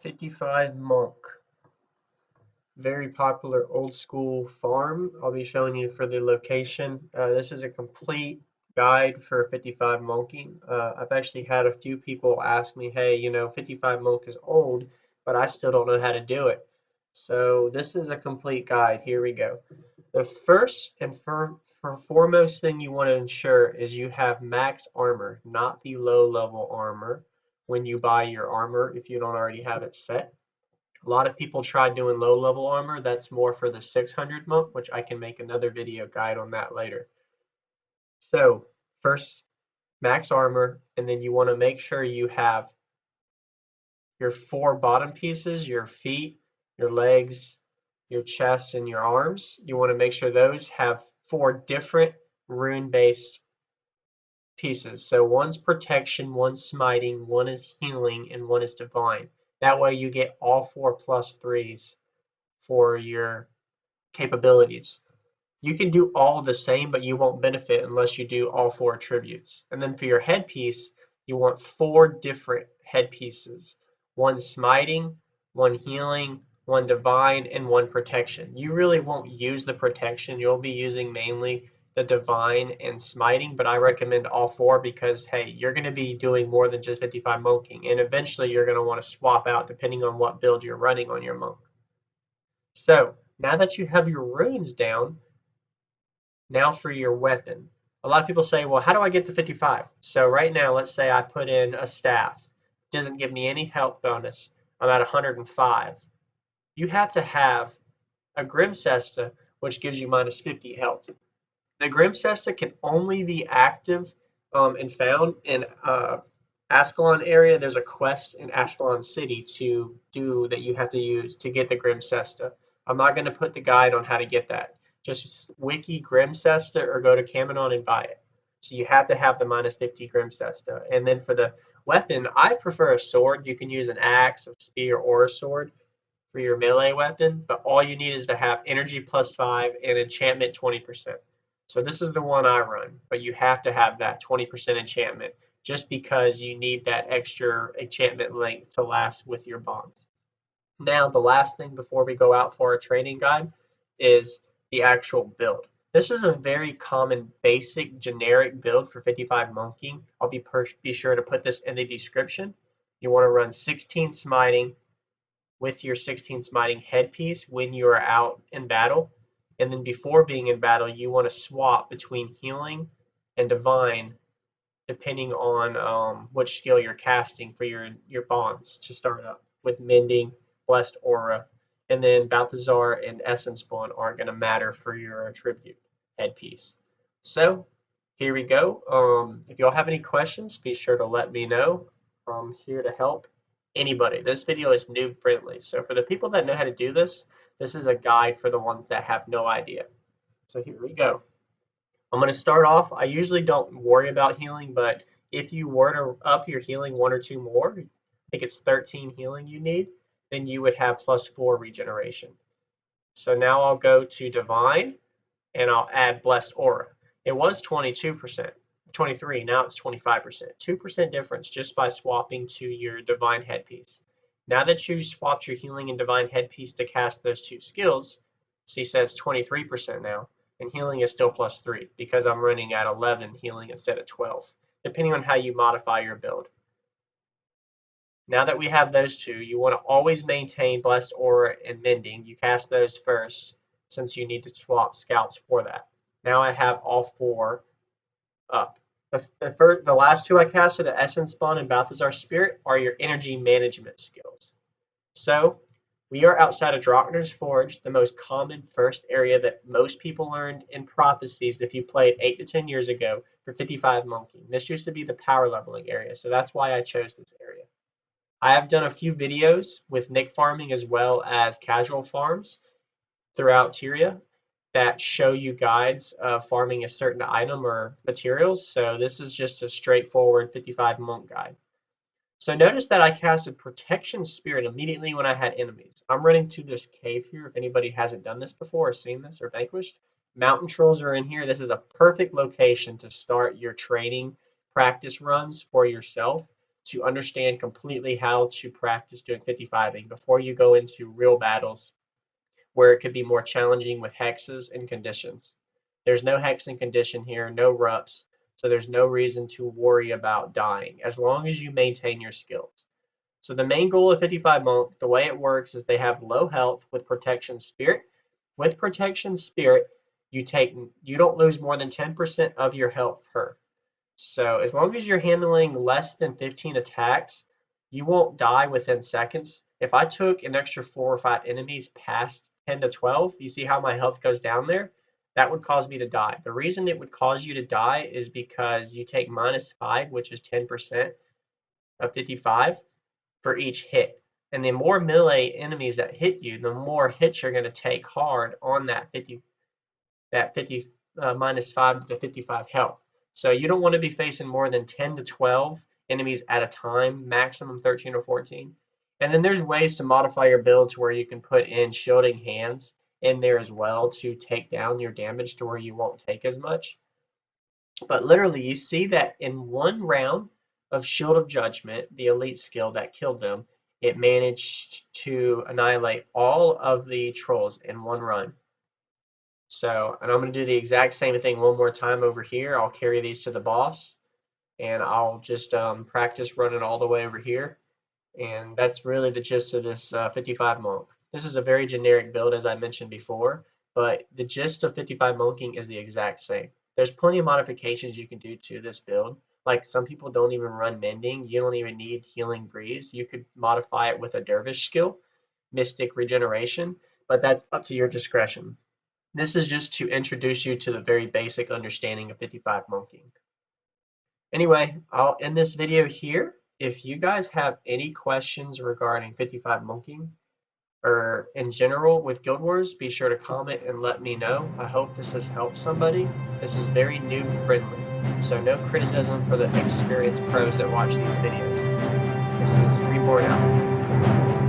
55 Monk. Very popular old school farm. I'll be showing you for the location. This is a complete guide for 55 monking. I've actually had a few people ask me, hey, 55 monk is old, but I still don't know how to do it. So this is a complete guide. Here we go. The first and foremost thing you want to ensure is you have max armor, not the low level armor when you buy your armor if you don't already have it set. A lot of people try doing low level armor. That's more for the 600 monk, which I can make another video guide on that later. So first, max armor, and then you want to make sure you have your 4 bottom pieces, your feet, your legs, your chest, and your arms. You want to make sure those have 4 different rune-based pieces. So one's protection, one's smiting, one is healing, and one is divine. That way you get all 4 plus 3s for your capabilities. You can do all the same, but you won't benefit unless you do all 4 attributes. And then for your headpiece, you want 4 different headpieces. One smiting, one healing, one divine, and one protection. You really won't use the protection. You'll be using mainly the divine and smiting, but I recommend all 4 because, hey, you're going to be doing more than just 55 monking, and eventually you're going to want to swap out depending on what build you're running on your monk. So now that you have your runes down, now for your weapon. A lot of people say, well, how do I get to 55? So right now, let's say I put in a staff. It doesn't give me any health bonus. I'm at 105. You have to have a Grim Cesta, which gives you minus 50 health. The Grim Cesta can only be active and found in Ascalon area. There's a quest in Ascalon City to do that you have to use to get the Grim Cesta. I'm not going to put the guide on how to get that. Just wiki Grim Cesta or go to Kamanon and buy it. So you have to have the minus 50 Grim Cesta. And then for the weapon, I prefer a sword. You can use an axe, a spear, or a sword for your melee weapon, but all you need is to have energy plus 5 and enchantment 20%. So this is the one I run, but you have to have that 20% enchantment just because you need that extra enchantment length to last with your bonds. Now, the last thing before we go out for a training guide is the actual build. This is a very common, basic, generic build for 55 monking. I'll be sure to put this in the description. You want to run 16 smiting with your 16 smiting headpiece when you are out in battle. And then before being in battle, you want to swap between healing and divine depending on which skill you're casting for your bonds to start up with mending, blessed aura, and then Balthazar and essence bond aren't going to matter for your attribute headpiece. So here we go. If y'all have any questions, be sure to let me know. I'm here to help anybody. This video is noob friendly. So for the people that know how to do this, this is a guide for the ones that have no idea. So here we go. I'm going to start off. I usually don't worry about healing, but if you were to up your healing 1 or 2 more, I think it's 13 healing you need, then you would have plus 4 regeneration. So now I'll go to Divine and I'll add Blessed Aura. It was 22%, 23, now it's 25%. 2% difference just by swapping to your Divine Headpiece. Now that you swapped your Healing and Divine Headpiece to cast those 2 skills, see, says 23% now, and Healing is still plus 3 because I'm running at 11 Healing instead of 12, depending on how you modify your build. Now that we have those 2, you want to always maintain Blessed Aura and Mending. You cast those first since you need to swap scalps for that. Now I have all 4 up. The last 2 I casted, the Essence Bond and Balthazar Spirit, are your energy management skills. So we are outside of Drockner's Forge, the most common first area that most people learned in Prophecies if you played 8 to 10 years ago for 55 monking. This used to be the power leveling area, so that's why I chose this area. I have done a few videos with Nick farming as well as casual farms throughout Tyria that show you guides of farming a certain item or materials. So this is just a straightforward 55 monk guide. So notice that I casted Protection Spirit immediately when I had enemies. I'm running to this cave here if anybody hasn't done this before or seen this or vanquished. Mountain trolls are in here. This is a perfect location to start your training practice runs for yourself. to understand completely how to practice doing 55ing before you go into real battles where it could be more challenging with hexes and conditions. There's no hex and condition here, no rups, so there's no reason to worry about dying as long as you maintain your skills. So the main goal of 55 Monk, the way it works is they have low health with Protection Spirit. With Protection Spirit, you don't lose more than 10% of your health per. So as long as you're handling less than 15 attacks, you won't die within seconds. If I took an extra 4 or 5 enemies past 10 to 12, you see how my health goes down there? That would cause me to die. The reason it would cause you to die is because you take -5, which is 10% of 55 for each hit. And the more melee enemies that hit you, the more hits you're going to take hard on that 50 -5 to 55 health. So you don't want to be facing more than 10 to 12 enemies at a time, maximum 13 or 14. And then there's ways to modify your build to where you can put in shielding hands in there as well to take down your damage to where you won't take as much. But literally, you see that in one round of Shield of Judgment, the elite skill that killed them, it managed to annihilate all of the trolls in one run. So, and I'm going to do the exact same thing one more time over here. I'll carry these to the boss, and I'll just practice running all the way over here. And that's really the gist of this 55 Monk. This is a very generic build, as I mentioned before, but the gist of 55 Monking is the exact same. There's plenty of modifications you can do to this build. Like some people don't even run Mending. You don't even need Healing Breeze. You could modify it with a Dervish skill, Mystic Regeneration, but that's up to your discretion. This is just to introduce you to the very basic understanding of 55 Monking. Anyway, I'll end this video here. If you guys have any questions regarding 55 Monking or in general with Guild Wars, be sure to comment and let me know. I hope this has helped somebody. This is very noob friendly, so no criticism for the experienced pros that watch these videos. This is Reborn out.